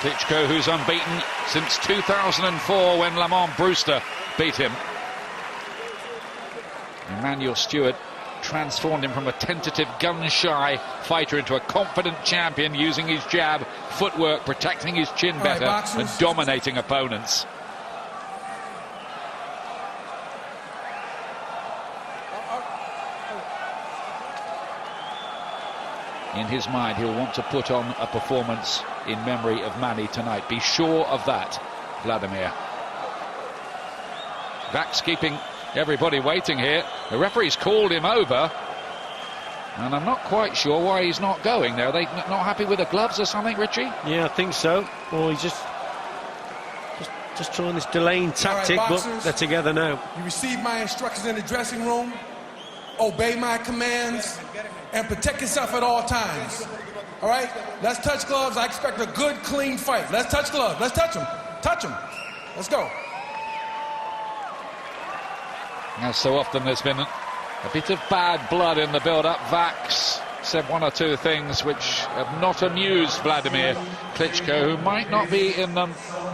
Klitschko, who's unbeaten since 2004 when Lamont Brewster beat him. Emmanuel Stewart transformed him from a tentative, gun-shy fighter into a confident champion, using his jab, footwork, protecting his chin better, and dominating opponents. In his mind, he'll want to put on a performance in memory of Manny tonight. Be sure of that, Wladimir. Wach's keeping everybody waiting here. The referee's called him over, and I'm not quite sure why he's not going there. Are they not happy with the gloves or something, Richie? Yeah, I think so. Or he's just trying this delaying tactic, right, but they're together now. You receive my instructions in the dressing room, obey my commands, and protect yourself at all times. All right? Let's touch gloves. I expect a good, clean fight. Let's touch gloves. Let's touch them. Touch them. Let's go. As so often, there's been a bit of bad blood in the build-up. Wach's said one or two things which have not amused Wladimir Klitschko, who might not be in the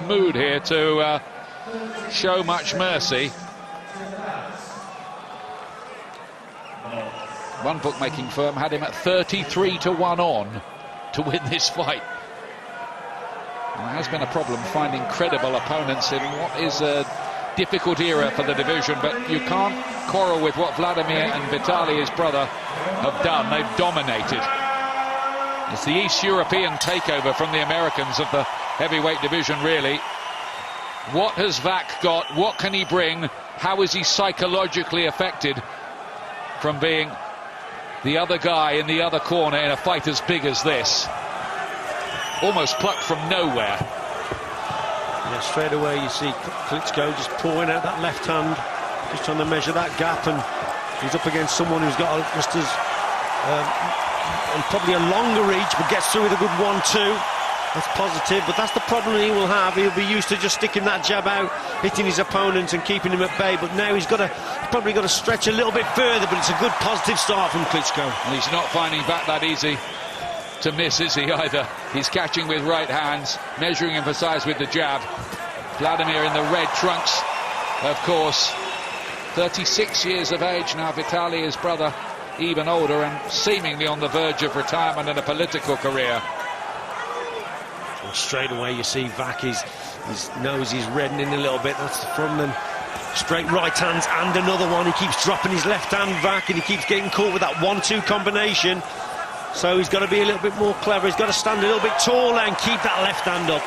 mood here to show much mercy. One bookmaking firm had him at 33-1 on to win this fight. And there has been a problem finding credible opponents in what is a difficult era for the division, but you can't quarrel with what Wladimir and Vitaly, his brother, have done. They've dominated. It's the East European takeover from the Americans of the heavyweight division, really. What has Wach got? What can he bring? How is he psychologically affected from being the other guy in the other corner in a fight as big as this? Almost plucked from nowhere. Yeah, straight away you see Klitschko just pouring out that left hand, just trying to measure that gap, and he's up against someone who's got just as and probably a longer reach, but gets through with a good 1-2. That's positive, but that's the problem he will have. He'll be used to just sticking that jab out, hitting his opponent and keeping him at bay, but now he's probably got to stretch a little bit further, but it's a good positive start from Klitschko. And he's not finding Wach that easy to miss, is he, either? He's catching with right hands, measuring him for size with the jab. Wladimir in the red trunks, of course. 36 years of age now. Vitaly, his brother, even older, and seemingly on the verge of retirement and a political career. And straight away you see Wach, his nose is reddening a little bit. That's from them. Straight right hands and another one. He keeps dropping his left hand back, and he keeps getting caught with that 1-2 combination. So he's got to be a little bit more clever. He's got to stand a little bit taller and keep that left hand up.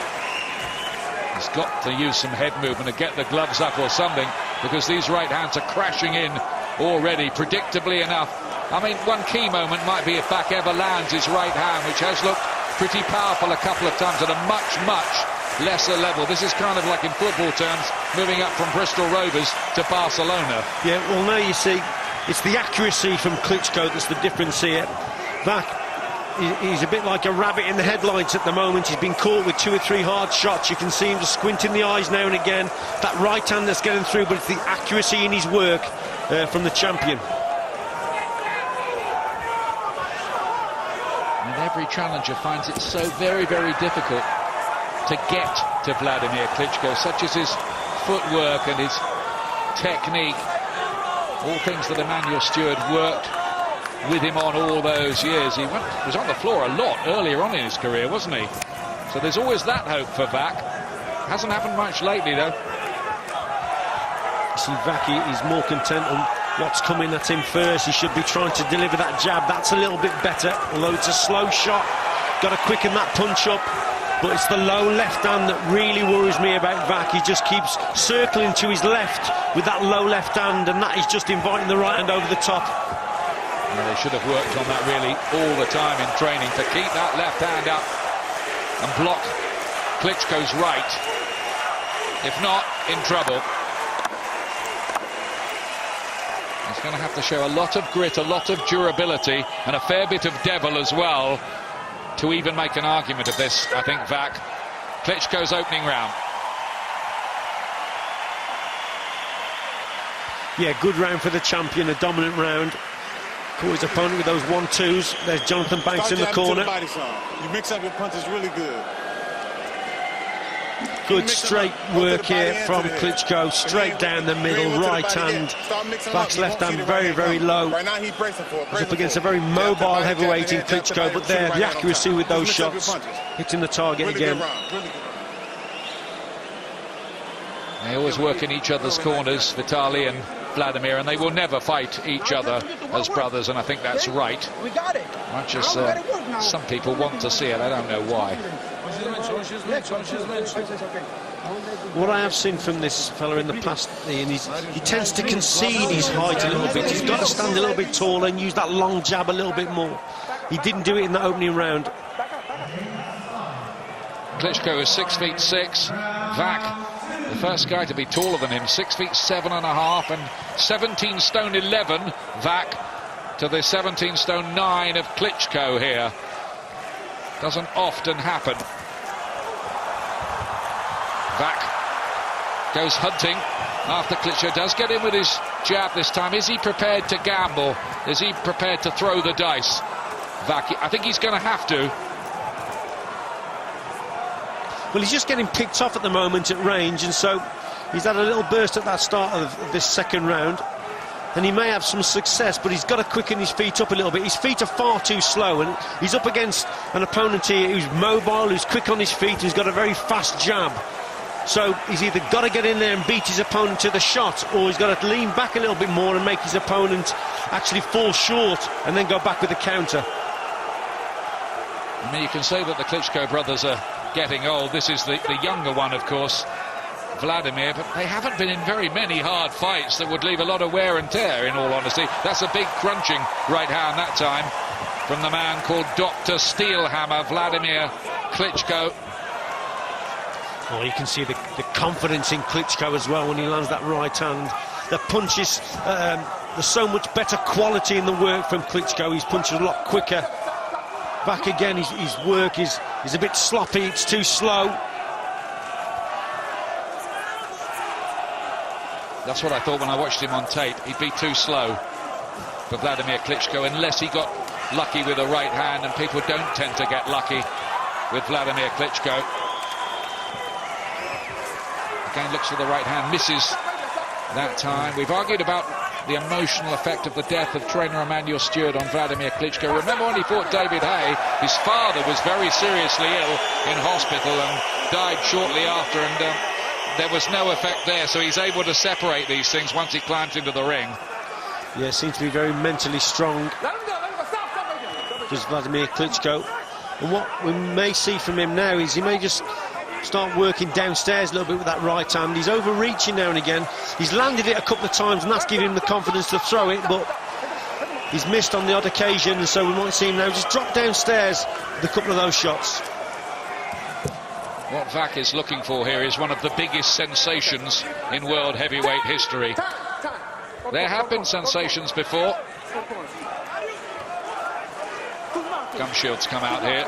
He's got to use some head movement to get the gloves up or something, because these right hands are crashing in already, predictably enough. I mean, one key moment might be if Wach ever lands his right hand, which has looked pretty powerful a couple of times at a much, much lesser level. This is kind of like, in football terms, moving up from Bristol Rovers to Barcelona. Yeah, well, now you see, it's the accuracy from Klitschko that's the difference here. Wach, he's a bit like a rabbit in the headlights at the moment. He's been caught with 2 or 3 hard shots. You can see him just squinting the eyes now and again. That right hand that's getting through, but it's the accuracy in his work from the champion. And every challenger finds it so very, very difficult to get to Wladimir Klitschko, such as his footwork and his technique. All things that Emmanuel Stewart worked with him on all those years. He was on the floor a lot earlier on in his career, wasn't he? So there's always that hope for Wach. Hasn't happened much lately, though. See, Wach is more content on what's coming at him first. He should be trying to deliver that jab. That's a little bit better, although it's a slow shot. Got to quicken that punch up. But it's the low left hand that really worries me about Wach. He just keeps circling to his left with that low left hand, and that is just inviting the right hand over the top. Well, they should have worked on that really all the time in training, to keep that left hand up and block Klitschko's right. If not, in trouble. He's going to have to show a lot of grit, a lot of durability, and a fair bit of devil as well to even make an argument of this, I think, Wach. Klitschko's opening round. Yeah, good round for the champion, a dominant round. Caught his opponent with those 1-2s. There's Jonathan Banks in the corner. You mix up your punches really good. Good straight work here from Klitschko, straight down the middle, right hand. Wach's left hand very, very low. He's up against a very mobile heavyweight in Klitschko, but there, the accuracy with those shots, hitting the target again. They always work in each other's corners, Vitaly and Wladimir, and they will never fight each other as brothers, and I think that's right. Much as some people want to see it, I don't know why. What I have seen from this fella in the past, Ian, he tends to concede his height a little bit. He's got to stand a little bit taller and use that long jab a little bit more. He didn't do it in that opening round. Klitschko is 6'6". Wach, the first guy to be taller than him, 6'7.5" and 17 stone 11. Wach to the 17 stone 9 of Klitschko here. Doesn't often happen. Wach goes hunting after Klitschko does get in with his jab this time. Is he prepared to gamble? Is he prepared to throw the dice? Wach, I think he's going to have to. Well, he's just getting picked off at the moment at range, and so he's had a little burst at that start of this second round, and he may have some success, but he's got to quicken his feet up a little bit. His feet are far too slow, and he's up against an opponent here who's mobile, who's quick on his feet, who's got a very fast jab. So he's either got to get in there and beat his opponent to the shot, or he's got to lean back a little bit more and make his opponent actually fall short and then go back with the counter. I mean, you can say that the Klitschko brothers are getting old. This is the younger one, of course, Wladimir, but they haven't been in very many hard fights that would leave a lot of wear and tear, in all honesty. That's a big crunching right hand that time from the man called Dr. Steelhammer, Wladimir Klitschko. Well, you can see the confidence in Klitschko as well when he lands that right hand. The punches, there's so much better quality in the work from Klitschko. His punches a lot quicker. Back again, his work is a bit sloppy, it's too slow. That's what I thought when I watched him on tape. He'd be too slow for Wladimir Klitschko unless he got lucky with a right hand, and people don't tend to get lucky with Wladimir Klitschko. Again, looks for the right hand, misses that time. We've argued about the emotional effect of the death of trainer Emmanuel Stewart on Wladimir Klitschko. Remember when he fought David Hay, his father was very seriously ill in hospital and died shortly after, and there was no effect there, so he's able to separate these things once he climbs into the ring. Yeah, seems to be very mentally strong, does Wladimir Klitschko. And what we may see from him now is he may just start working downstairs a little bit with that right hand. He's overreaching now and again. He's landed it a couple of times, and that's giving him the confidence to throw it, but he's missed on the odd occasion, and so we might see him now just drop downstairs with a couple of those shots. What Wach is looking for here is one of the biggest sensations in world heavyweight history. There have been sensations before. Gumshield's come out here.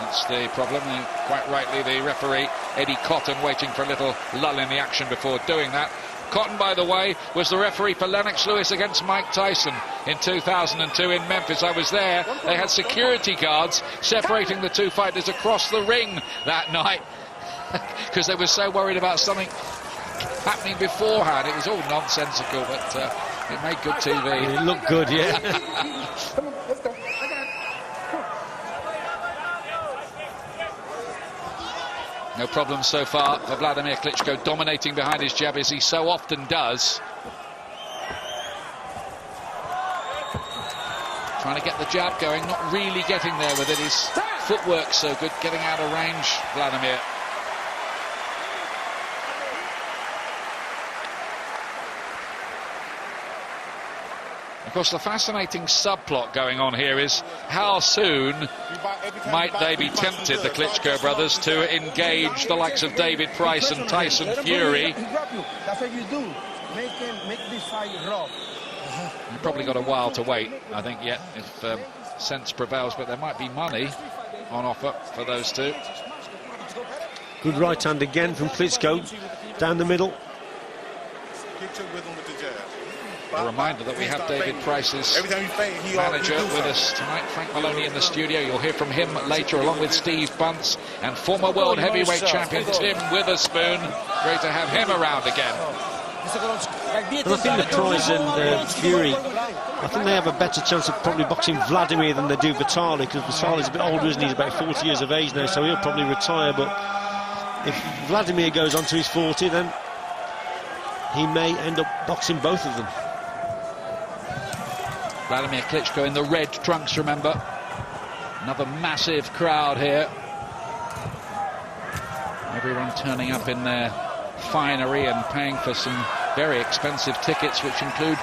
That's the problem. Quite rightly, the referee, Eddie Cotton, waiting for a little lull in the action before doing that. Cotton, by the way, was the referee for Lennox Lewis against Mike Tyson in 2002 in Memphis. I was there. They had security guards separating the two fighters across the ring that night because they were so worried about something happening beforehand. It was all nonsensical, but it made good TV. It looked good, yeah. No problem so far for Wladimir Klitschko, dominating behind his jab as he so often does. Trying to get the jab going, not really getting there with it. His footwork so good, getting out of range, Wladimir. Of course, the fascinating subplot going on here is how soon might they be tempted, the Klitschko brothers, to engage the likes of David Price and Tyson Fury. That's what you do. Make this fight rough. You've probably got a while to wait, I think, yet, if sense prevails, but there might be money on offer for those two. Good right hand again from Klitschko, down the middle. A reminder that we have David Price's manager with us tonight, Frank Maloney, in the studio. You'll hear from him later, along with Steve Bunce and former world heavyweight champion Tim Witherspoon. Great to have him around again. And I think the Price and Fury, I think they have a better chance of probably boxing Wladimir than they do Vitali, because Vitali's a bit older, isn't he? He's about 40 years of age now, so he'll probably retire. But if Wladimir goes on to his 40, then he may end up boxing both of them. Wladimir Klitschko in the red trunks, remember. Another massive crowd here. Everyone turning up in their finery and paying for some very expensive tickets, which include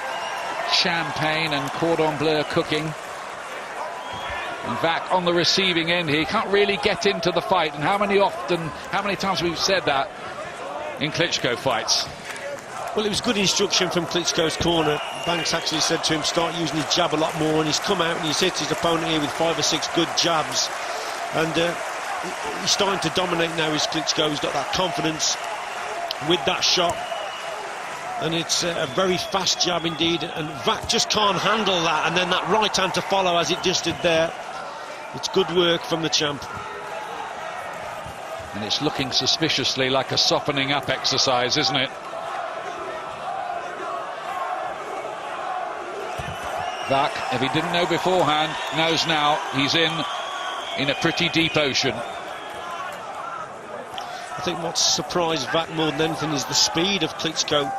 champagne and cordon bleu cooking. And Wach on the receiving end here. He can't really get into the fight. And how many times we've said that in Klitschko fights. Well, it was good instruction from Klitschko's corner. Banks actually said to him, start using his jab a lot more, and he's come out and he's hit his opponent here with 5 or 6 good jabs. And he's starting to dominate now, is Klitschko. He's got that confidence with that shot, and it's a very fast jab indeed, and Wach just can't handle that, and then that right hand to follow as it just did there. It's good work from the champ. And it's looking suspiciously like a softening up exercise, isn't it? Wach, if he didn't know beforehand, knows now. He's in a pretty deep ocean. I think what's surprised Wach more than anything is the speed of Klitschko.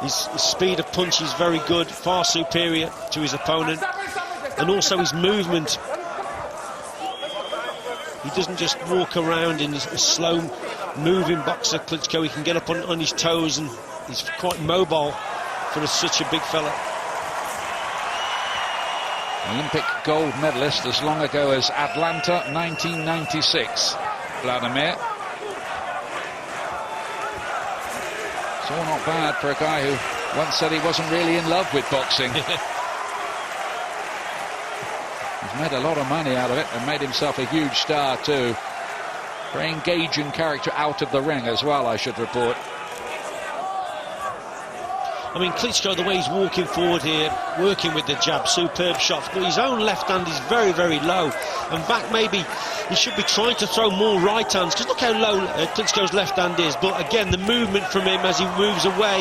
His speed of punch is very good, far superior to his opponent, and also his movement. He doesn't just walk around in a slow moving boxer, Klitschko. He can get up on his toes, and he's quite mobile for such a big fella. Olympic gold medalist as long ago as Atlanta 1996, Wladimir. It's all not bad for a guy who once said he wasn't really in love with boxing. He's made a lot of money out of it and made himself a huge star too. Very engaging character out of the ring as well, I should report. I mean, Klitschko, the way he's walking forward here, working with the jab, superb shots, but his own left hand is very, very low. And Wach, maybe he should be trying to throw more right hands, because look how low Klitschko's left hand is. But again, the movement from him as he moves away,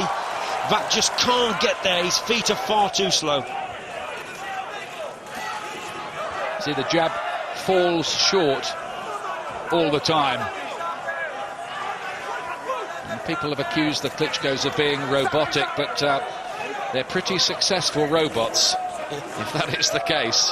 Wach just can't get there. His feet are far too slow. See, the jab falls short all the time. And people have accused the Klitschkos of being robotic, but they're pretty successful robots, if that is the case.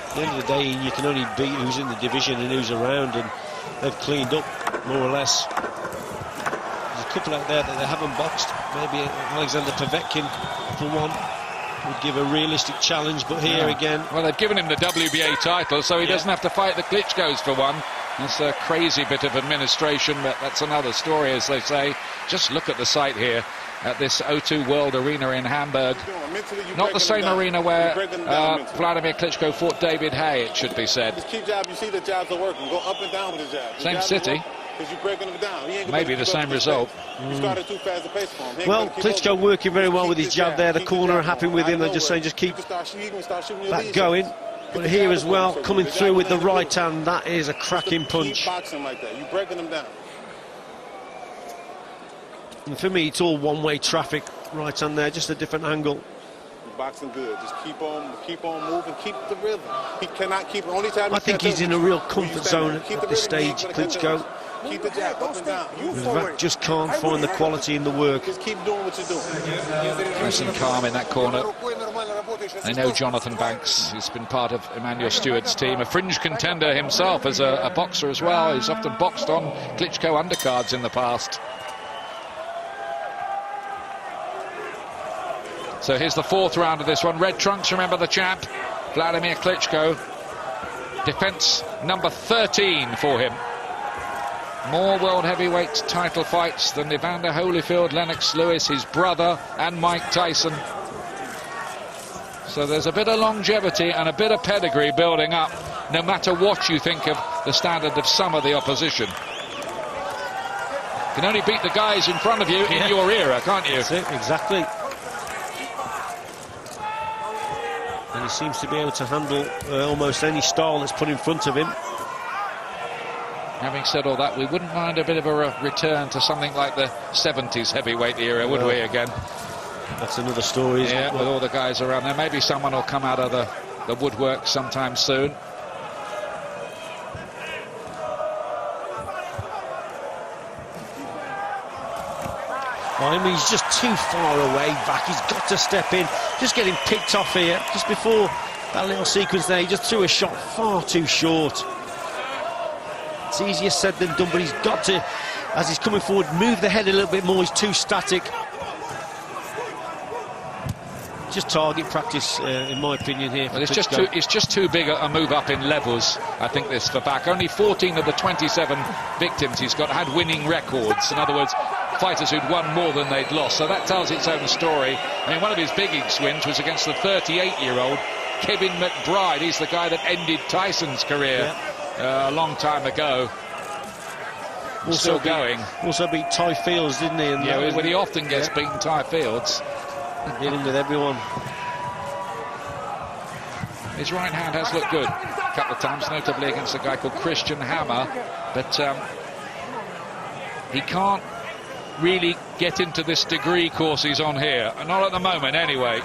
At the end of the day, you can only beat who's in the division and who's around, and they've cleaned up, more or less. There's a couple out there that they haven't boxed. Maybe Alexander Povetkin, for one, would give a realistic challenge, but here again... Well, they've given him the WBA title, so he doesn't have to fight the Klitschkos for one. It's a crazy bit of administration, but that's another story, as they say. Just look at the site here at this O2 World Arena in Hamburg. Not the same arena where Wladimir Klitschko fought David Hay, it should be said. Just keep jab, you see the jabs are working. Go up and down with the jab. Same city. You're breaking them down. Maybe the same result. You started too fast a pace for him. Well, Klitschko working very well with his jab there. The corner are happy with him. They're just saying, just keep that going. But here as well, coming through with the right hand, that is a cracking punch. You're breaking them down. And for me, it's all one-way traffic. Right hand there, just a different angle. You're boxing good. Just keep on moving, keep the rhythm. He cannot keep it. Only time I think he's in a real comfort zone at this stage, Klitschko. Keep the jab up and down. Wach just can't find the quality in the work. Just keep doing what you're doing. Nice and calm in that corner. They know Jonathan Banks. He's been part of Emmanuel Stewart's team, a fringe contender himself as a boxer as well. He's often boxed on Klitschko undercards in the past. So here's the 4th round of this one. Red trunks, remember the champ, Wladimir Klitschko. Defence number 13 for him. More world heavyweight title fights than Evander Holyfield, Lennox Lewis, his brother, and Mike Tyson. So there's a bit of longevity and a bit of pedigree building up, no matter what you think of the standard of some of the opposition. You can only beat the guys in front of you in your era, can't you? That's it, exactly. And he seems to be able to handle almost any style that's put in front of him. Having said all that, we wouldn't mind a bit of a return to something like the 70s heavyweight era, would we, again? That's another story, isn't it? With all the guys around there. Maybe someone will come out of the woodwork sometime soon. I mean, he's just too far away, Wach. He's got to step in. Just getting picked off here. Just before that little sequence there, he just threw a shot far too short. It's easier said than done, but he's got to, as he's coming forward, move the head a little bit more. He's too static. Just target practice, in my opinion, here. Well, it's just too big a move up in levels, I think, this for Wach. Only 14 of the 27 victims he's got had winning records. In other words, fighters who'd won more than they'd lost. So that tells its own story. I mean, one of his biggest wins was against the 38-year-old Kevin McBride. He's the guy that ended Tyson's career a long time ago. Still going. Also beat Ty Fields, didn't he? And well, he often gets beaten, Ty Fields. Dealing with everyone. His right hand has looked good a couple of times, notably against a guy called Christian Hammer, but he can't really get into this degree course he's on here, not at the moment anyway.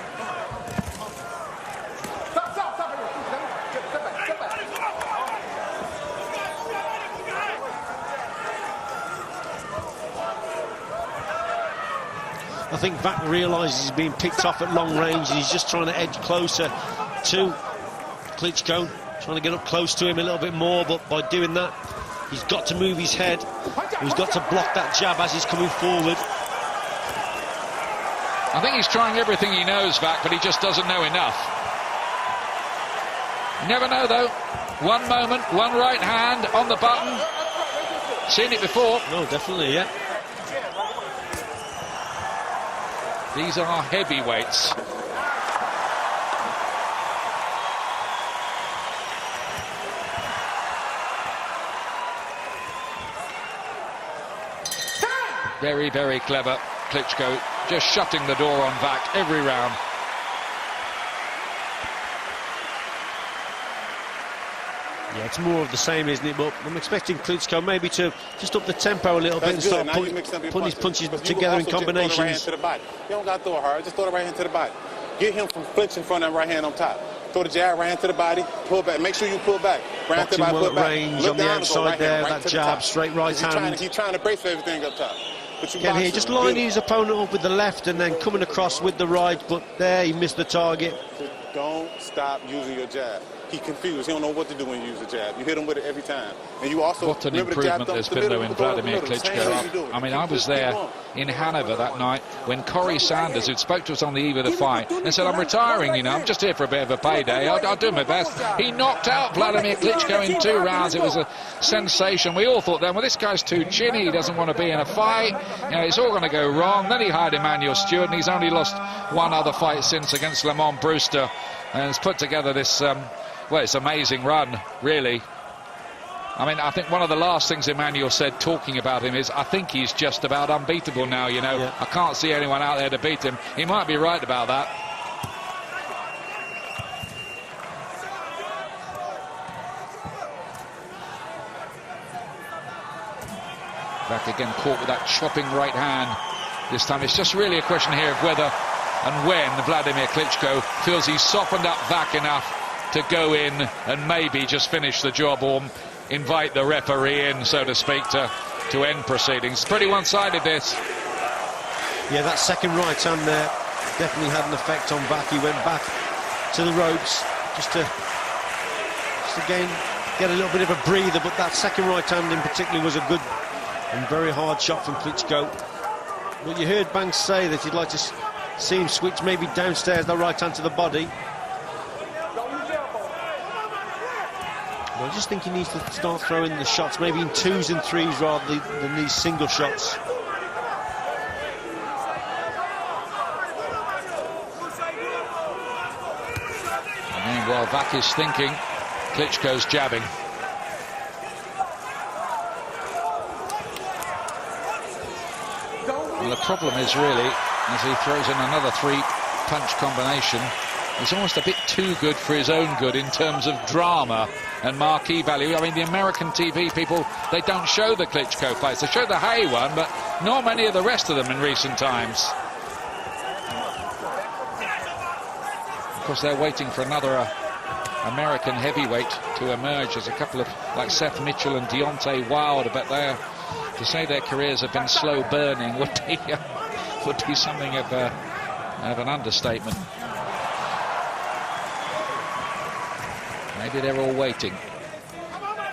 I think Wach realises he's being picked off at long range and he's just trying to edge closer to Klitschko, trying to get up close to him a little bit more, but by doing that, he's got to move his head. He's got to block that jab as he's coming forward. I think he's trying everything he knows, Wach, but he just doesn't know enough. You never know, though. One moment, one right hand on the button. Seen it before. No, definitely, yeah. These are heavyweights. Very, very clever, Klitschko, just shutting the door on Wach every round. Yeah, it's more of the same, isn't it? But I'm expecting Klitschko maybe to just up the tempo a little bit and start putting his punches together in combinations. You don't got to throw it hard, just throw the right hand to the body. Get him from flinching from that right hand on top. Throw the jab, right hand to the body, pull back. Make sure you pull back. Right hand to the body, pull back. Range on the outside there, that jab, straight right hand. He's trying to brace for everything up top. Again here, just lining his opponent up with the left and then coming across with the right, but there he missed the target. Don't stop using your jab. He's confused. He don't know what to do when you use the jab. You hit him with it every time. And you also... What an improvement there's been, though, in Wladimir Klitschko. I mean, I was there in Hanover that night when Corrie Sanders, who'd spoke to us on the eve of the fight, and said, I'm retiring, you know, I'm just here for a bit of a payday. I'll do my best. He knocked out Wladimir Klitschko in 2 rounds. It was a sensation. We all thought then, well, this guy's too chinny. He doesn't want to be in a fight. You know, it's all going to go wrong. Then he hired Emmanuel Stewart, and he's only lost 1 other fight since against Lamont Brewster. And has put together this... well, it's an amazing run, really. I mean, I think one of the last things Emmanuel said talking about him is, I think he's just about unbeatable now, you know. Yeah. I can't see anyone out there to beat him. He might be right about that. Back again, caught with that chopping right hand. This time it's just really a question here of whether and when Wladimir Klitschko feels he's softened up Wach enough to go in and maybe just finish the job or invite the referee in, so to speak, to end proceedings. Pretty one-sided, this. Yeah, that second right hand there definitely had an effect on Wach. He went back to the ropes just to again get a little bit of a breather, but that second right hand in particular was a good and very hard shot from Klitschko. But you heard Banks say that he'd like to see him switch maybe downstairs, the right hand to the body. I just think he needs to start throwing the shots, maybe in 2s and 3s rather than these single shots. And meanwhile, Wach is thinking, Klitschko's jabbing. Well, the problem is really, as he throws in another 3-punch combination, he's almost a bit too good for his own good in terms of drama and marquee value. I mean, the American TV people, they don't show the Klitschko fights. They show the Hay one, but not many of the rest of them in recent times. Of course, they're waiting for another American heavyweight to emerge. There's a couple of, like Seth Mitchell and Deontay Wilder, but they're, to say their careers have been slow burning would be something of an understatement. Maybe they're all waiting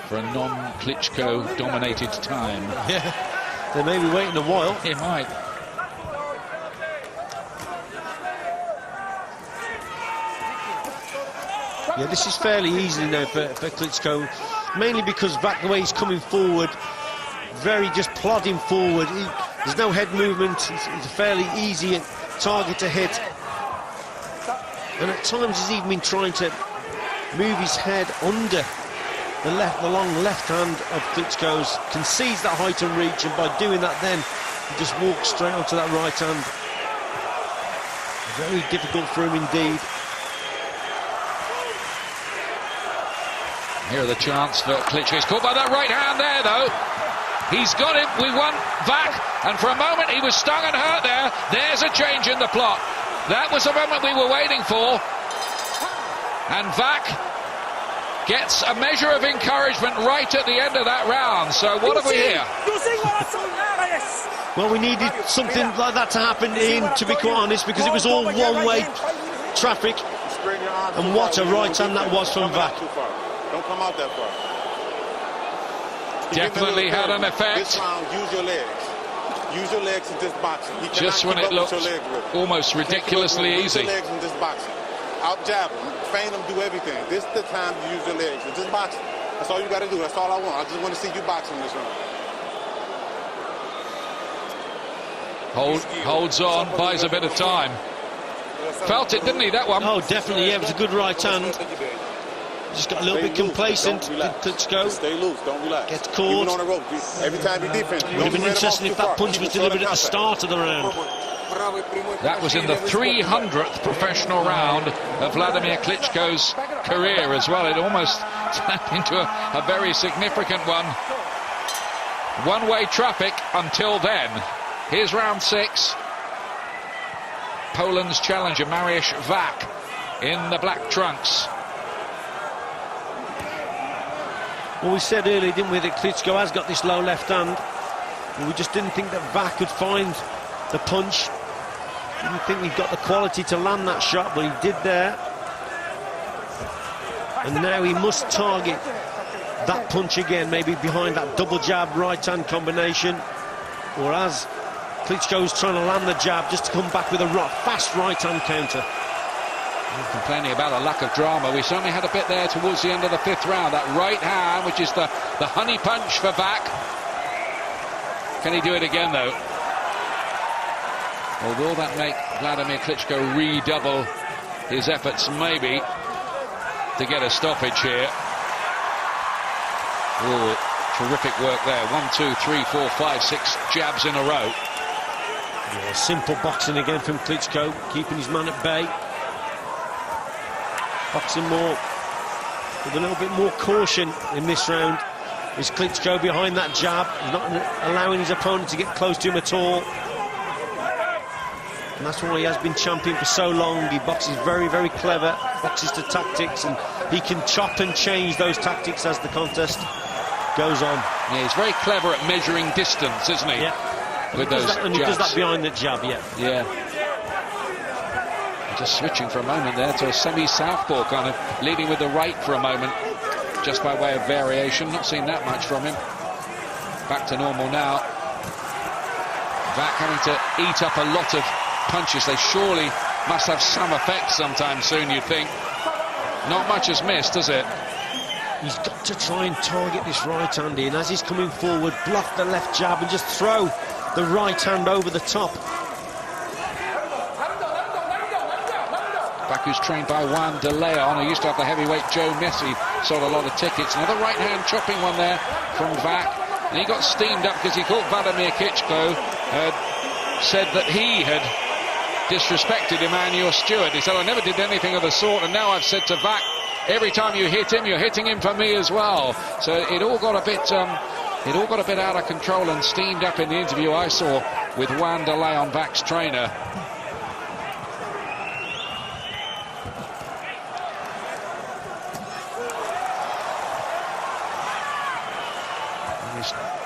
for a non-Klitschko dominated time. Yeah, they may be waiting a while. It might. Yeah, this is fairly easy now for Klitschko, mainly because Wach, the way he's coming forward, very just plodding forward. There's no head movement. It's a fairly easy target to hit. And at times he's even been trying to move his head under the long left hand of Klitschko's, concedes that height and reach, and by doing that then he just walks straight onto that right hand. Very difficult for him indeed. Here are the chance for Klitschko. He's caught by that right hand there, though. He's got him. We won Wach, and for a moment he was stung and hurt there. There's a change in the plot. That was the moment we were waiting for. And Wach gets a measure of encouragement right at the end of that round. So what have we here? Well, we needed something like that to happen, Ian, to be quite honest, because it was all one-way traffic. And what a right hand that was from Wach. Don't come out that far. Definitely had an effect. This round, use your legs. Use your legs in this boxing. Just when it looked almost ridiculously easy. Use your legs in this boxing. Out jab them, feint them, do everything. This is the time to use your legs. It's just boxing. That's all you got to do. That's all I want. I just want to see you boxing this round. Holds on, buys a bit of time. Felt it, didn't he, that one? Oh, definitely, yeah, it was a good right hand. Just got a little bit complacent. Klitschko. Stay loose, don't relax. Gets caught. On the rope. Every time you defense. Would have been interesting if that punch was delivered at the start of the round. That was in the 300th professional round of Wladimir Klitschko's career as well. It almost turned into a very significant one. One-way traffic until then. Here's round 6. Poland's challenger, Mariusz Wach, in the black trunks. Well, we said earlier, didn't we, that Klitschko has got this low left hand. And we just didn't think that Wach could find the punch. Didn't think he'd got the quality to land that shot, but he did there. And now he must target that punch again, maybe behind that double jab right hand combination. Or as Klitschko's trying to land the jab, just to come back with a fast right hand counter. Complaining about a lack of drama. We certainly had a bit there towards the end of the 5th round. That right hand, which is the honey punch for Wach. Can he do it again, though? Or will that make Wladimir Klitschko redouble his efforts, maybe, to get a stoppage here? Oh, terrific work there. 1, 2, 3, 4, 5, 6 jabs in a row. Yeah, simple boxing again from Klitschko, keeping his man at bay. Boxing more with a little bit more caution in this round. Is Klitschko behind that jab, not allowing his opponent to get close to him at all. And that's why he has been champion for so long. He boxes very, very clever, boxes to tactics, and he can chop and change those tactics as the contest goes on. Yeah, he's very clever at measuring distance, isn't he? Yeah. With those jabs. And he does that behind the jab, yeah. Yeah. Just switching for a moment there to a semi-southpaw, kind of leading with the right for a moment, just by way of variation. Not seen that much from him. Back to normal now. Wach having to eat up a lot of punches. They surely must have some effect sometime soon, you'd think. Not much has missed, has it? He's got to try and target this right hand in. As he's coming forward, block the left jab and just throw the right hand over the top. Who's trained by Juan De Leon, who used to have the heavyweight Joe Messi, sold a lot of tickets. Another right hand chopping one there from Wach, and he got steamed up because he thought Wladimir Klitschko had said that he had disrespected Emmanuel Stewart. He said, I never did anything of the sort, and now I've said to Wach, every time you hit him, you're hitting him for me as well. So it all got a bit out of control and steamed up in the interview I saw with Juan de Leon, Wach's trainer.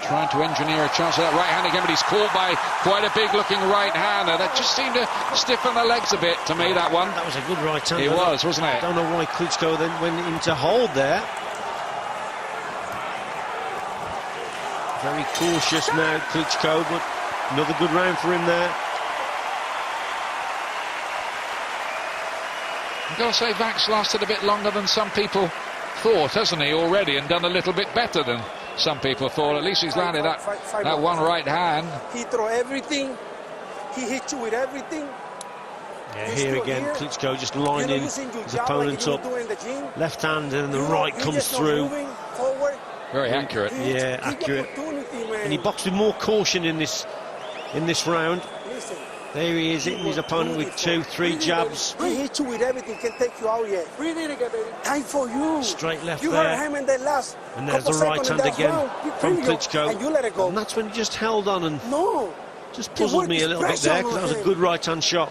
Trying to engineer a chance of that right hand again, but he's caught by quite a big-looking right-hander. That just seemed to stiffen the legs a bit to me, that one. That was a good right hand. It was, wasn't it? I don't know why Klitschko then went into hold there. Very cautious now, Klitschko, but another good round for him there. I've got to say, Wach's lasted a bit longer than some people thought, hasn't he, already, and done a little bit better than some people thought. At least he's landed that one right hand. He throw everything. He hit you with everything. Yeah, here again, Klitschko just lining his opponent up. Left hand and the right comes through. Very accurate. Yeah, accurate. And he boxed with more caution in this round. There he is, hitting his opponent with 2, 3 jabs. He hit you with everything, can take you out yet. Breathe in again, baby. Time for you. Straight left you there. Him in that last and there's the right hand again from Klitschko. And you let it go. And that's when he just held on and just He puzzled me a little bit there, because that was a good right hand shot.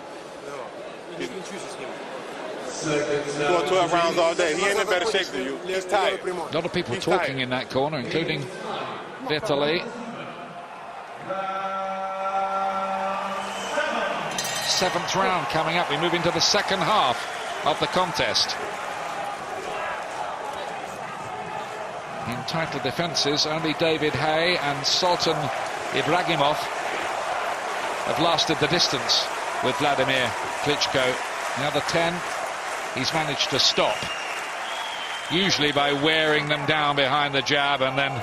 Going 12 rounds all day. He ain't in better shape than you. He's tired. A lot of people talking in that corner, including Vitaly. 7th round coming up. We move into the second half of the contest. In title defences, only David Hay and Sultan Ibragimov have lasted the distance with Wladimir Klitschko. The other 10 he's managed to stop, usually by wearing them down behind the jab and then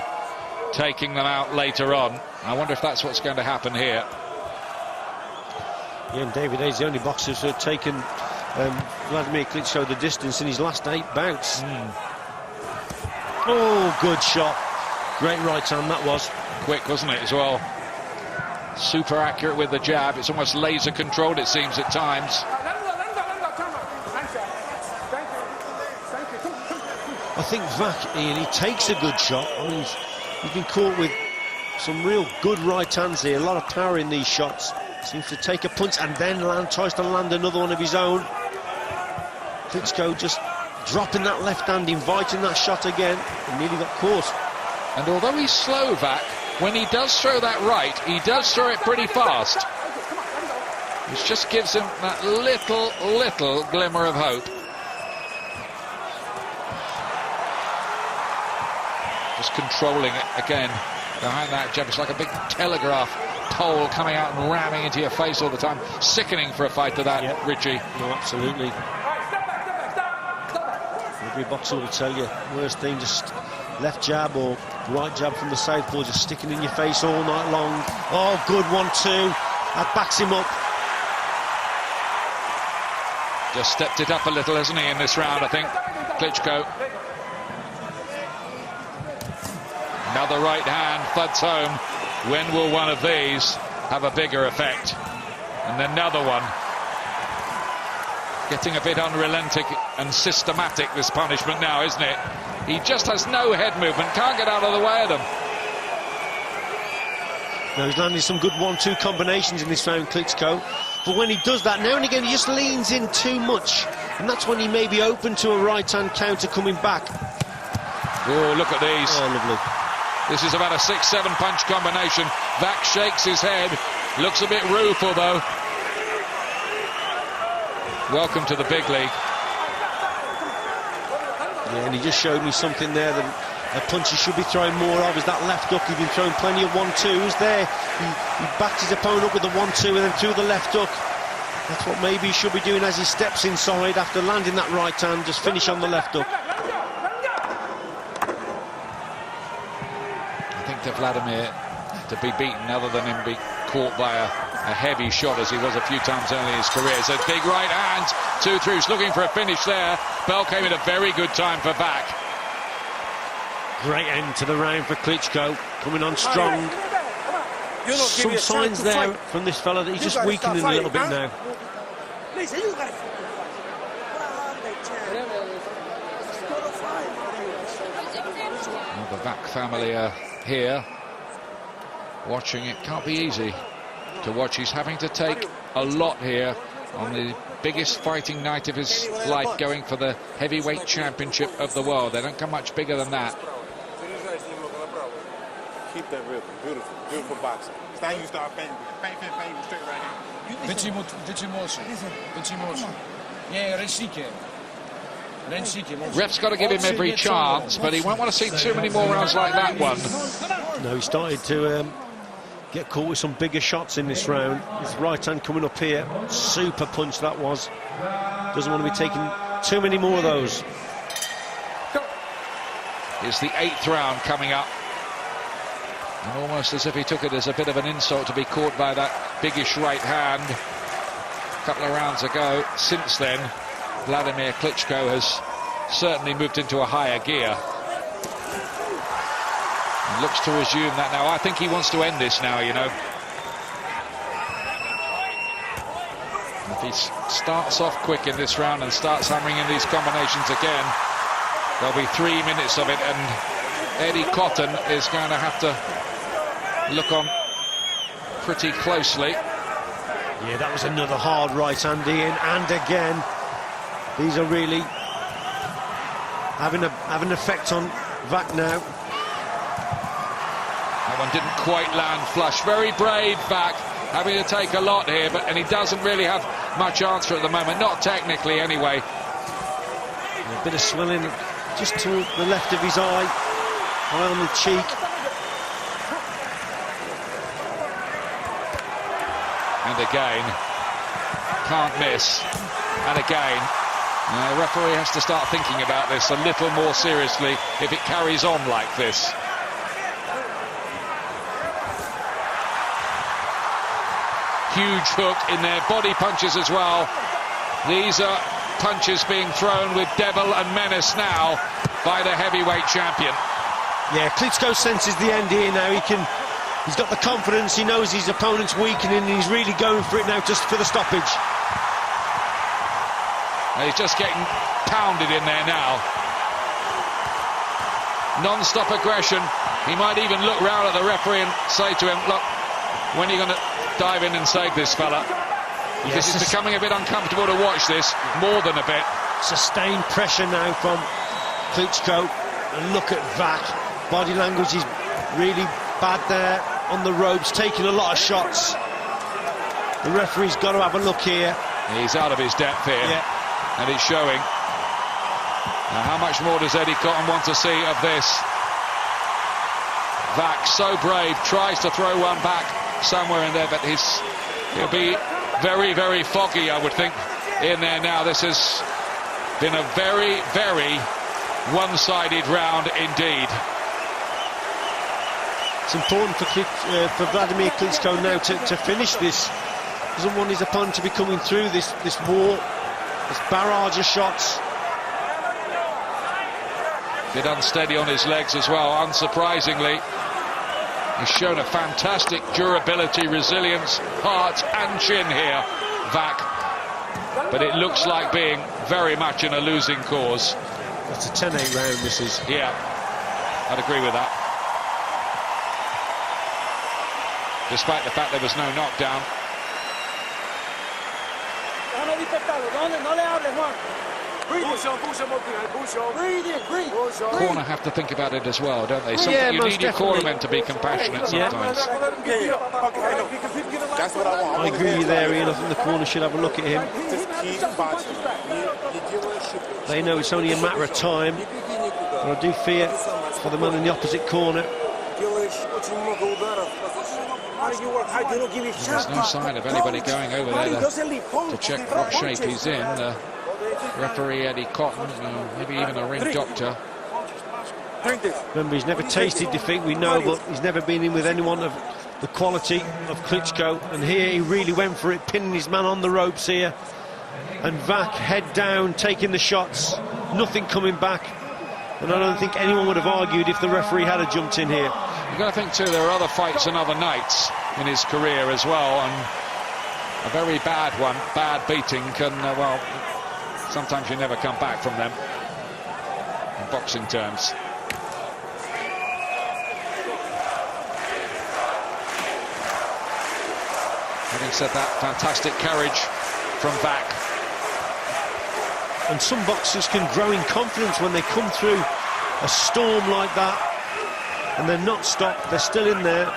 taking them out later on. I wonder if that's what's going to happen here. Yeah, and David Hayes, the only boxer who have taken Wladimir Klitschko the distance in his last 8 bouts. Oh, good shot. Great right hand that was. Quick, wasn't it, as well? Super accurate with the jab. It's almost laser controlled, it seems, at times. I think Wach, Ian, he takes a good shot. I mean, he's been caught with some real good right hands here. A lot of power in these shots. Seems to take a punch and then tries to land another one of his own. Klitschko just dropping that left hand, inviting that shot again, and nearly got caught. And although he's slow, Wach, when he does throw that right, he does throw it pretty fast. Which just gives him that little glimmer of hope. Just controlling it again behind that jab. It's like a big telegraph pole coming out and ramming into your face all the time. Sickening for a fight to that, yep. Richie. No, absolutely. Every boxer will tell you, worst thing, just left jab or right jab from the southpaw, just sticking in your face all night long. Oh, good 1-2. That backs him up. Just stepped it up a little, hasn't he, in this round, I think, Klitschko. Another right hand, thuds home. When will one of these have a bigger effect? And another one. Getting a bit unrelenting and systematic, this punishment now, isn't it? He just has no head movement, can't get out of the way of them. Now he's landing some good 1-2 combinations in this round, Klitschko. But when he does that, now and again, he just leans in too much. And that's when he may be open to a right-hand counter coming back. Oh, look at these. Oh, lovely. This is about a 6-7 punch combination. Wach shakes his head. Looks a bit rueful, though. Welcome to the big league. Yeah, and he just showed me something there that a punch he should be throwing more of is that left hook. He's been throwing plenty of 1-2s there. He backed his opponent up with the 1-2 and then threw the left hook. That's what maybe he should be doing as he steps inside after landing that right hand. Just finish on the left hook. I think to Wladimir, to be beaten other than him be caught by a heavy shot as he was a few times early in his career. So big right hand, 2 throughs, looking for a finish there. Bell came at a very good time for Wach. Great end to the round for Klitschko, coming on strong. some signs there from this fella that he's just weakening a little bit now. Well, the Wach family are here watching. It can't be easy to watch. He's having to take a lot here on the biggest fighting night of his life, going for the heavyweight championship of the world. They don't come much bigger than that. Keep that rhythm. Beautiful. Beautiful boxing. It's time you start banging. Bang, bang, bang, straight right hand. Ref's got to give him every chance, but he won't want to see too many more rounds like that one. No, he started to get caught with some bigger shots in this round. His right hand coming up here. Super punch that was. Doesn't want to be taking too many more of those. It's the 8th round coming up. And almost as if he took it as a bit of an insult to be caught by that biggish right hand a couple of rounds ago. Since then, Wladimir Klitschko has certainly moved into a higher gear. He looks to resume that now. I think he wants to end this now, you know. If he starts off quick in this round and starts hammering in these combinations again, there'll be 3 minutes of it, and Eddie Cotton is going to have to look on pretty closely. Yeah, that was another hard right hand in, and again, these are really having an effect on Wach now. That one didn't quite land flush. Very brave Wach, having to take a lot here, and he doesn't really have much answer at the moment, not technically anyway. A bit of swelling just to the left of his eye on the cheek. And again, can't miss. And again, the referee has to start thinking about this a little more seriously if it carries on like this. Huge hook in there, body punches as well. These are punches being thrown with devil and menace now by the heavyweight champion. Yeah, Klitschko senses the end here now. He's got the confidence, he knows his opponent's weakening, and he's really going for it now, just for the stoppage. And he's just getting pounded in there now. Non-stop aggression. He might even look round at the referee and say to him, look, when are you going to dive in and save this fella? Because it's becoming a bit uncomfortable to watch this, more than a bit. Sustained pressure now from Klitschko. And look at Wach. Body language is really bad there on the ropes, taking a lot of shots. The referee's got to have a look here. He's out of his depth here, and it's showing. Now, how much more does Eddie Cotton want to see of this? Wach, so brave, tries to throw one back somewhere in there, but he'll be very, very foggy, I would think, in there now. This has been a very, very one-sided round indeed. It's important for Wladimir Klitschko now to finish this. Doesn't want his opponent to be coming through this wall, this barrage of shots. Bit unsteady on his legs as well, unsurprisingly. He's shown a fantastic durability, resilience, heart and chin here, Wach. But it looks like being very much in a losing cause. That's a 10-8 round, this is. Yeah, I'd agree with that. Despite the fact there was no knockdown. Corner have to think about it as well, don't they? You need your cornermen to be compassionate sometimes. That's what I want. I agree with you there, Ian. I think the corner should have a look at him. They know it's only a matter of time, but I do fear for the man in the opposite corner. There's no sign of anybody going over there to check what shape he's in. Referee Eddie Cotton, maybe even a ring doctor. Remember, he's never tasted defeat, we know, but he's never been in with anyone of the quality of Klitschko. And here he really went for it, pinning his man on the ropes here. And Wach, head down, taking the shots, nothing coming back. And I don't think anyone would have argued if the referee had jumped in here. You've got to think too, there are other fights and other nights in his career as well, and a very bad one, bad beating can, well, sometimes you never come back from them in boxing terms. Having said that, fantastic courage from Wach. And some boxers can grow in confidence when they come through a storm like that and they're not stopped, they're still in there.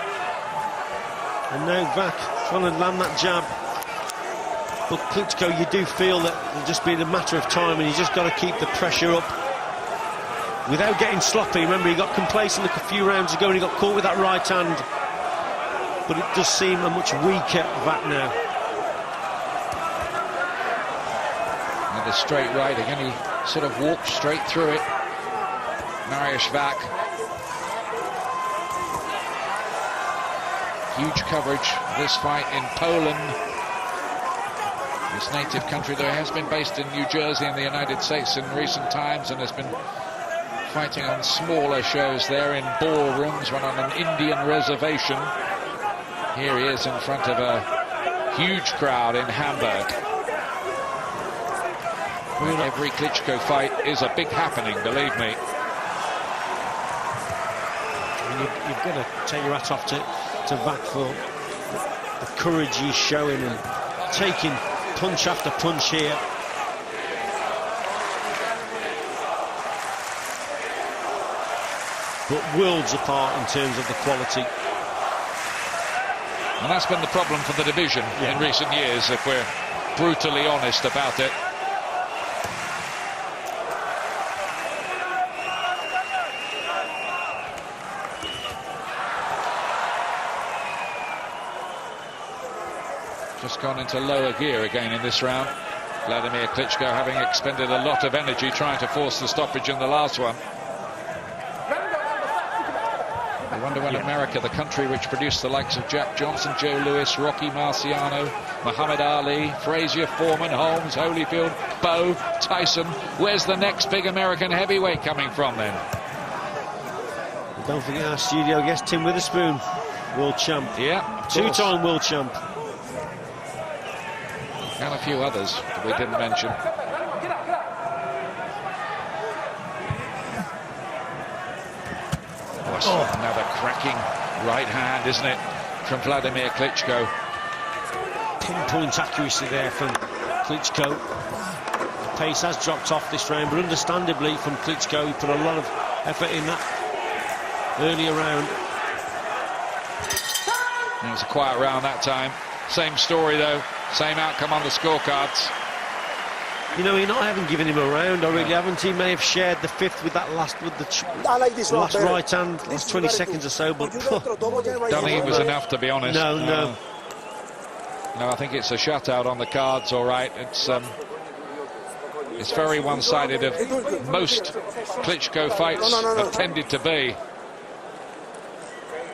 And now Wach trying to land that jab. But Klitschko, you do feel that it'll just be a matter of time, and he's just got to keep the pressure up without getting sloppy. Remember, he got complacent a few rounds ago and he got caught with that right hand. But it does seem a much weaker Wach now. Another straight right, again he sort of walked straight through it. Mariusz Wach. Huge coverage of this fight in Poland, his native country, though he has been based in New Jersey in the United States in recent times and has been fighting on smaller shows there in ballrooms when on an Indian reservation. Here he is in front of a huge crowd in Hamburg. Every Klitschko fight is a big happening, believe me. You've got to take your hat off to Wach for the courage he's showing and taking punch after punch here. But worlds apart in terms of the quality. And that's been the problem for the division in recent years, if we're brutally honest about it. Just gone into lower gear again in this round. Wladimir Klitschko having expended a lot of energy trying to force the stoppage in the last one. I wonder when America, the country which produced the likes of Jack Johnson, Joe Louis, Rocky Marciano, Muhammad Ali, Frazier, Foreman, Holmes, Holyfield, Bowe, Tyson, where's the next big American heavyweight coming from then? Don't forget our studio guest, Tim Witherspoon, world champ. Yeah, two-time world champ. And a few others that we didn't mention. Oh, another cracking right hand, isn't it, from Wladimir Klitschko. Pinpoint accuracy there from Klitschko. The pace has dropped off this round, but understandably from Klitschko, he put a lot of effort in that earlier round. It was a quiet round that time. Same story though, same outcome on the scorecards. You know, I haven't given him a round, I really haven't. He may have shared the fifth with that last, with the last right hand, last 20 seconds or so, but don't think it was enough, to be honest. No, I think it's a shutout on the cards, all right. It's very one-sided. Of most Klitschko fights have tended to be.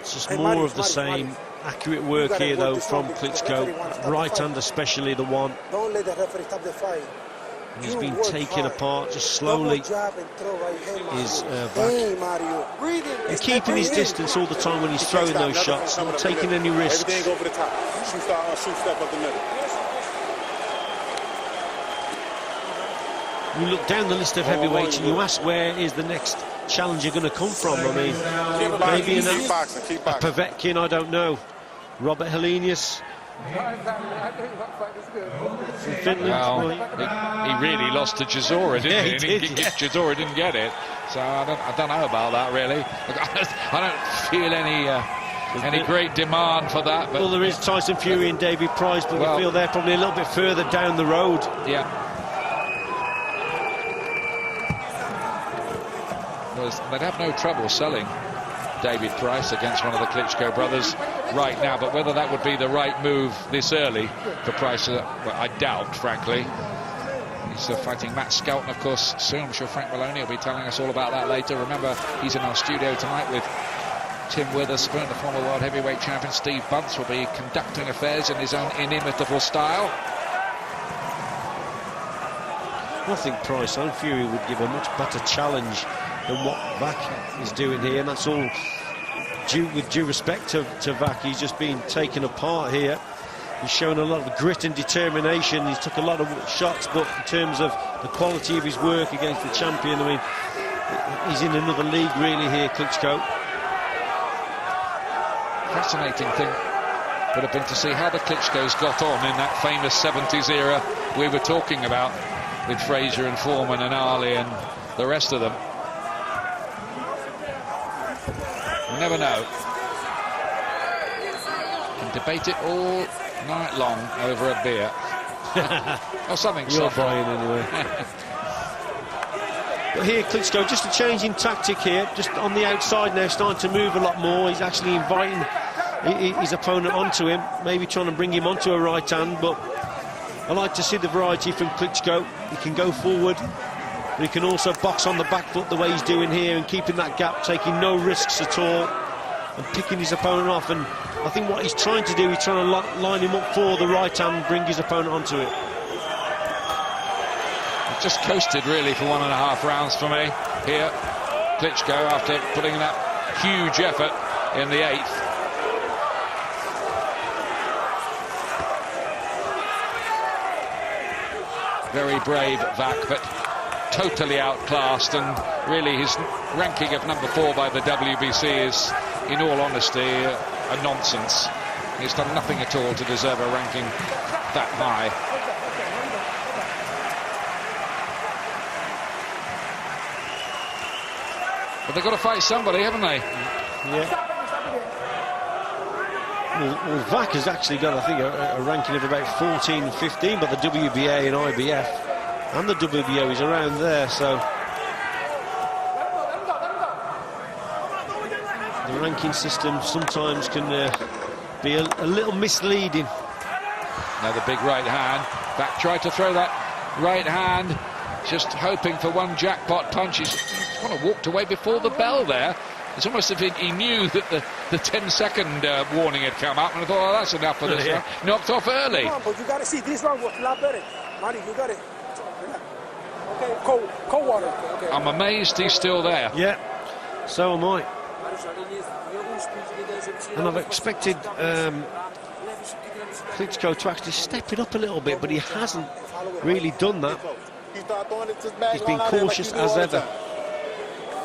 It's just more of the same. Accurate work here, though, from Klitschko. Right hand especially, the one. And he's been taken apart just slowly. Is Wach. And keeping his distance all the time when he's throwing those shots, not taking any risks. You look down the list of heavyweights and you ask, where is the next challenger going to come from? I mean, maybe a Povetkin, I don't know. Robert Helenius. Well, he really lost to Chisora, didn't he? Chisora didn't get it, so I don't know about that really. I don't feel any great demand for that. But well, there is Tyson Fury and David Price, but I feel they're probably a little bit further down the road. Yeah. They'd have no trouble selling David Price against one of the Klitschko brothers right now, but whether that would be the right move this early for Price, well, I doubt, frankly. He's fighting Matt Skelton, of course, soon. I'm sure Frank Maloney will be telling us all about that later. Remember, he's in our studio tonight with Tim Witherspoon, the former world heavyweight champion. Steve Bunce will be conducting affairs in his own inimitable style. I think Price and Fury would give a much better challenge than what Wach is doing here, and that's all with due respect to Wach, he's just been taken apart here. He's shown a lot of grit and determination. He's took a lot of shots, but in terms of the quality of his work against the champion, I mean, he's in another league really here, Klitschko. Fascinating thing would have been to see how the Klitschkos got on in that famous 70s era we were talking about, with Frazier and Foreman and Ali and the rest of them. You never know. You can debate it all night long over a beer. Or something. You're buying anyway. But here, Klitschko, just a change in tactic here, just on the outside now, starting to move a lot more. He's actually inviting his opponent onto him, maybe trying to bring him onto a right hand, but I like to see the variety from Klitschko. He can go forward, but he can also box on the back foot the way he's doing here and keeping that gap, taking no risks at all and picking his opponent off. And I think what he's trying to do, he's trying to line him up for the right hand, bring his opponent onto it. He's just coasted really for 1.5 rounds for me here, Klitschko, after putting that huge effort in the 8th. Very brave Wach, but totally outclassed, and really his ranking of number 4 by the WBC is, in all honesty, a nonsense. He's done nothing at all to deserve a ranking that high. But they've got to fight somebody, haven't they? Yeah. Well, Wach has actually got, I think, a ranking of about 14, 15 by the WBA and IBF, and the WBO is around there, so the ranking system sometimes can be a little misleading. Now the big right hand. Wach tried to throw that right hand, just hoping for one jackpot punch. He's kind of walked away before the bell there. It's almost as if he knew that the 10-second warning had come up, and I thought, oh, that's enough for this one. Knocked off early. But you got to see, this one was a lot better. Mariusz, you got it. Okay, cold water. Okay. I'm amazed he's still there. Yeah, so am I. And I've expected Klitschko to actually step it up a little bit, but he hasn't really done that. He's been cautious as ever.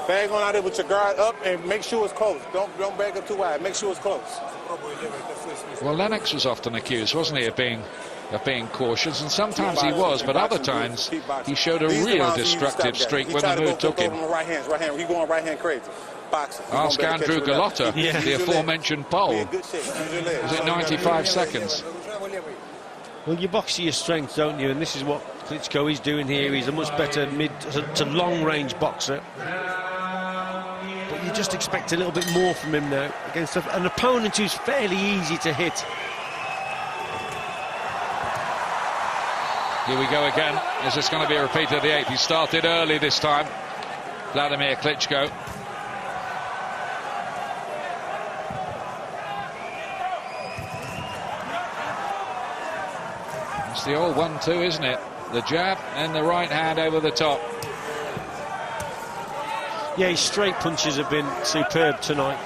Bag on out there with your guard up and make sure it's close. Don't bag up too wide. Make sure it's close. Well, Lennox was often accused, wasn't he, of being cautious, and sometimes he was, but other times he showed a real destructive streak when the mood took him. Right hand. He going right hand crazy. Boxing. Ask Andrew Galotta, the aforementioned poll. Was it 95 seconds? Well, you box to your strength, don't you? And this is what Klitschko is doing here. He's a much better mid to long-range boxer. But you just expect a little bit more from him now against an opponent who's fairly easy to hit. Here we go again. Is this going to be a repeat of the 8th? He started early this time, Wladimir Klitschko. It's the old 1-2, isn't it? The jab and the right hand over the top. Yeah, his straight punches have been superb tonight.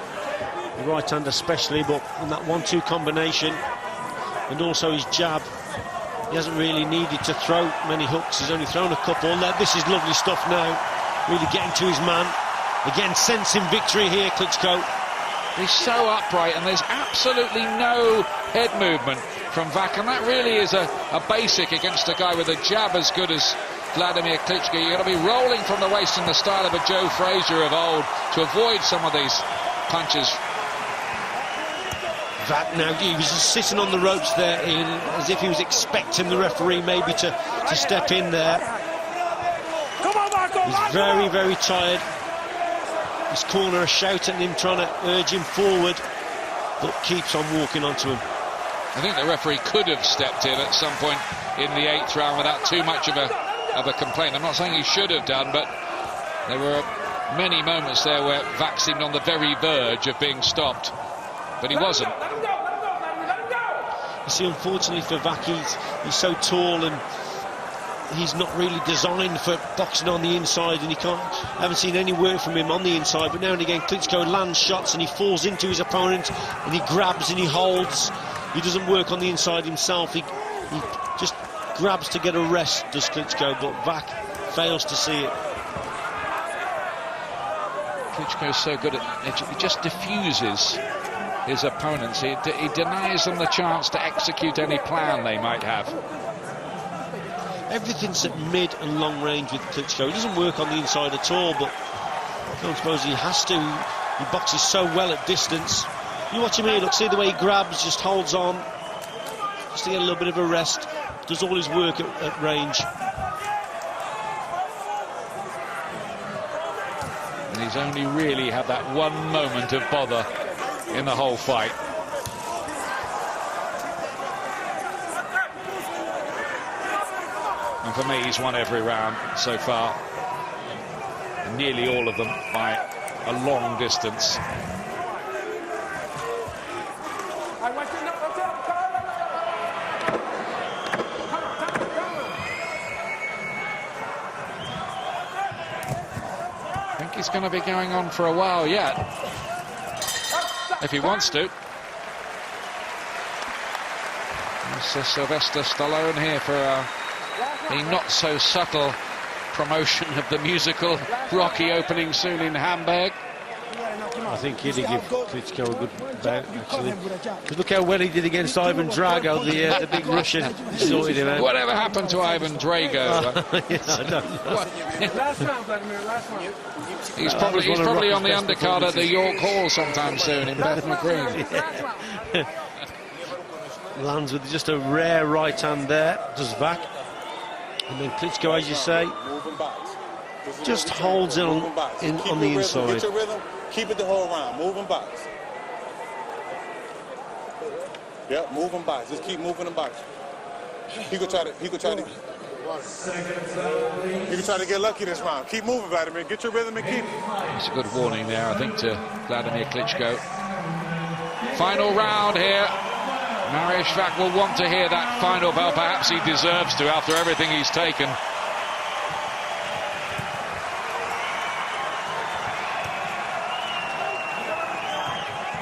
The right hand especially, but in that 1-2 combination, and also his jab, he hasn't really needed to throw many hooks. He's only thrown a couple. Now, this is lovely stuff now. Really getting to his man. Again, sensing victory here, Klitschko. He's so upright, and there's absolutely no head movement from Wach, and that really is a basic against a guy with a jab as good as Wladimir Klitschko. You've got to be rolling from the waist in the style of a Joe Frazier of old to avoid some of these punches. Wach now, he was just sitting on the ropes there as if he was expecting the referee maybe to step in there. He's very, very tired. His corner are shouting at him, trying to urge him forward, but keeps on walking onto him. I think the referee could have stepped in at some point in the 8th round without too much of a complaint. I'm not saying he should have done, but there were many moments there where Wach seemed on the very verge of being stopped, but he wasn't. You see, unfortunately for Wach, he's so tall, and he's not really designed for boxing on the inside, and haven't seen any work from him on the inside. But now and again, Klitschko lands shots and he falls into his opponent, and he grabs and he holds. He doesn't work on the inside himself. He just grabs to get a rest, does Klitschko, but Wach fails to see it. Klitschko's so good at it, he just diffuses his opponents. He denies them the chance to execute any plan they might have. Everything's at mid and long range with Klitschko. He doesn't work on the inside at all, but I don't suppose he has to. He boxes so well at distance. You watch him here, look, see the way he grabs, just holds on, just to get a little bit of a rest. Does all his work at range. And he's only really had that one moment of bother in the whole fight. And for me, he's won every round so far. And nearly all of them by a long distance. I think he's going to be going on for a while yet, if he wants to. Mr. Sylvester Stallone here for the not-so-subtle promotion of the musical Rocky opening soon in Hamburg. I think he'd give Klitschko a good bout, actually. Because look how well he did against Ivan Drago, the big Russian. Sorted him out. Whatever happened to Ivan Drago? Yeah, I don't know. Last round, Wladimir, last round. He's probably on the undercard at the York Hall sometime soon in Bethnal Green. Yeah. Lands with just a rare right hand there, does Wach. And then Klitschko, as you say, just holds it on the inside. Get your rhythm, keep it the whole round. Move and box. Yep, move and box. Just keep moving and box. He could try to get lucky this round. Keep moving, Wladimir. Get your rhythm and keep. It's a good warning there, I think, to Wladimir Klitschko. Final round here. Mariusz Wach will want to hear that final bell. Perhaps he deserves to after everything he's taken.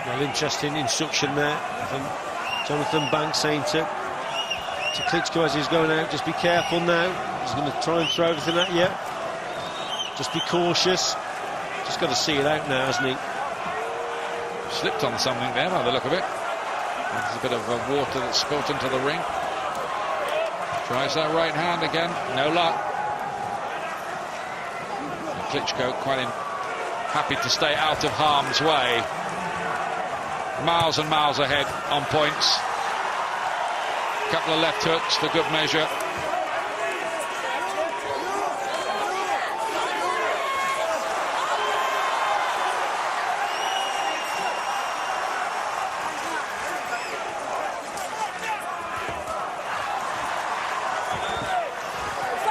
Well, interesting instruction there from Jonathan Banks saying to Klitschko as he's going out, just be careful now. He's going to try and throw everything at you. Just be cautious. Just got to see it out now, hasn't he? Slipped on something there by the look of it. There's a bit of water that's spilt into the ring. Tries that right hand again. No luck. And Klitschko quite happy to stay out of harm's way. Miles and miles ahead on points. Couple of left hooks for good measure.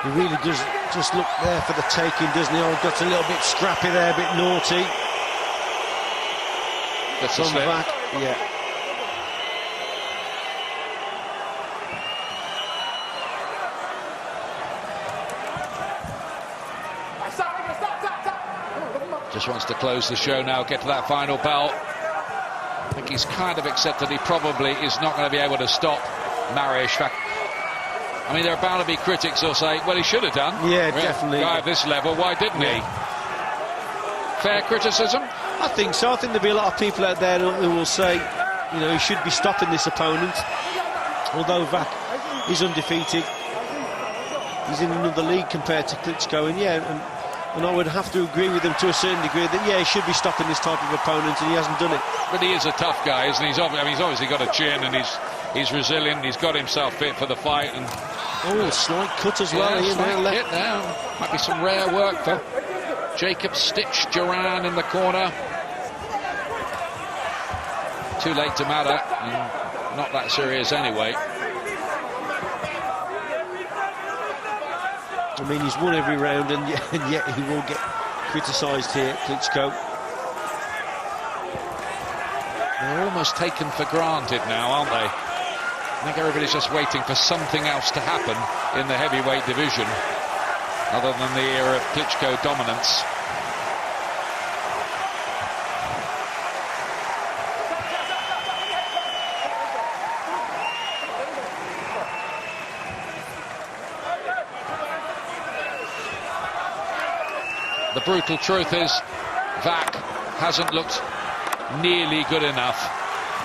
He really does just look there for the taking, doesn't he? Oh, got a little bit scrappy there, a bit naughty. That's a slip. Wach, yeah. Just wants to close the show now, get to that final bell. I think he's kind of accepted he probably is not going to be able to stop Mariusz Wach. I mean, there are bound to be critics who'll say, well, he should have done. Yeah, definitely. Guy of this level, why didn't he? Fair criticism? I think so. I think there'll be a lot of people out there who will say, you know, he should be stopping this opponent. Although Wach is undefeated, he's in another league compared to Klitschko, and yeah, and I would have to agree with him to a certain degree that yeah, he should be stopping this type of opponent, and he hasn't done it. But he is a tough guy, isn't he? He's obviously got a chin, and he's resilient. He's got himself fit for the fight, and oh, slight cut as well. Yeah, slight hit now. Might be some rare work for Jacob Stitch Duran in the corner. Too late to matter, and not that serious anyway. I mean, he's won every round, and yet he will get criticised here, Klitschko. They're almost taken for granted now, aren't they? I think everybody's just waiting for something else to happen in the heavyweight division, other than the era of Klitschko dominance. The brutal truth is, Wach hasn't looked nearly good enough.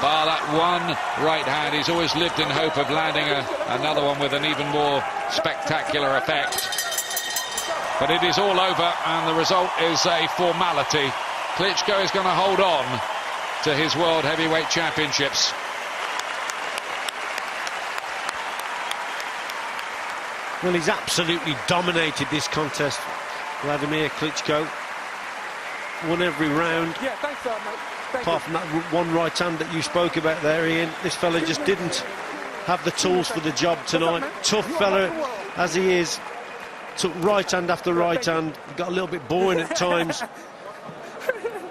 Bar that one right hand, he's always lived in hope of landing another one with an even more spectacular effect. But it is all over, and the result is a formality. Klitschko is going to hold on to his World Heavyweight Championships. Well, he's absolutely dominated this contest, Wladimir Klitschko. Won every round. Yeah, thanks, Mike. Apart from that one right hand that you spoke about there, Ian, this fella just didn't have the tools for the job tonight. Tough fella as he is, took right hand after right hand, got a little bit boring at times.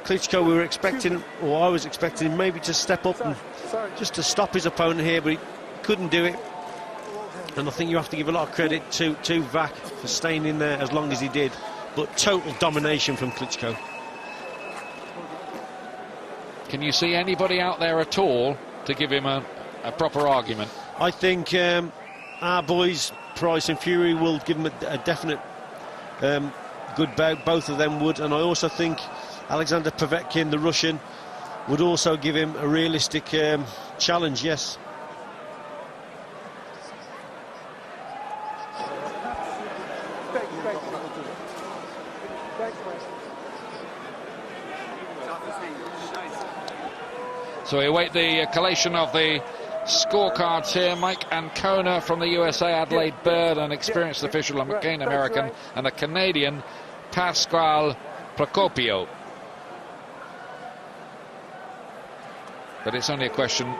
Klitschko, we were expecting, or I was expecting him maybe to step up and just to stop his opponent here, but he couldn't do it. And I think you have to give a lot of credit to Wach for staying in there as long as he did. But total domination from Klitschko. Can you see anybody out there at all to give him a proper argument? I think our boys, Price and Fury, will give him a definite good bout. Both of them would. And I also think Alexander Povetkin, the Russian, would also give him a realistic challenge, yes. So we await the collation of the scorecards here. Mike Ancona from the USA, Adelaide Bird, an experienced official, a McCain American, and a Canadian, Pasquale Procopio. But it's only a question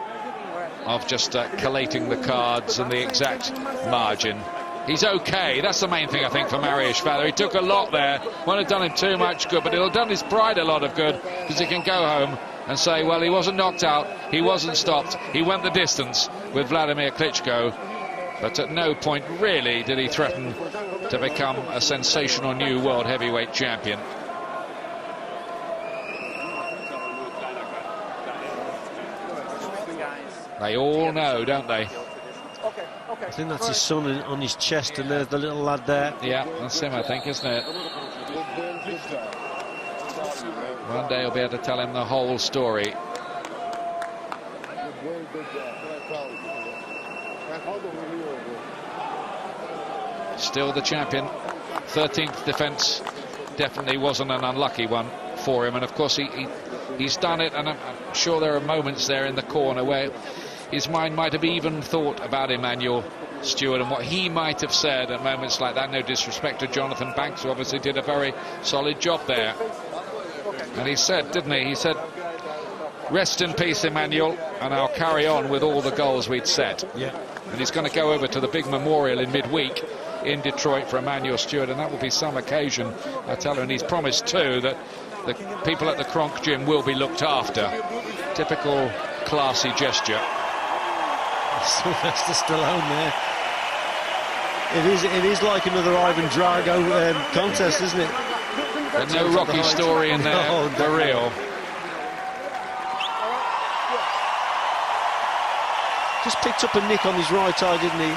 of just collating the cards and the exact margin. He's okay, that's the main thing I think for Mariusz. He took a lot there, won't have done him too much good, but it'll have done his pride a lot of good, because he can go home and say, well, he wasn't knocked out, he wasn't stopped, he went the distance with Wladimir Klitschko, but at no point really did he threaten to become a sensational new world heavyweight champion. They all know, don't they? I think that's his son on his chest, and there's the little lad there. Yeah, that's him, I think, isn't it? One day he'll be able to tell him the whole story. Still the champion. 13th defence definitely wasn't an unlucky one for him, and of course he's done it, and I'm sure there are moments there in the corner where his mind might have even thought about Emmanuel Stewart and what he might have said at moments like that. No disrespect to Jonathan Banks, who obviously did a very solid job there. And he said, didn't he? He said, rest in peace, Emmanuel, and I'll carry on with all the goals we'd set. Yeah. And he's going to go over to the big memorial in midweek in Detroit for Emmanuel Stewart, and that will be some occasion, I tell you. And he's promised too that the people at the Kronk gym will be looked after. Typical classy gesture. Sylvester Stallone there. It is like another Ivan Drago contest, isn't it? There's no Rocky story in there, no, for real. Just picked up a nick on his right eye, didn't he?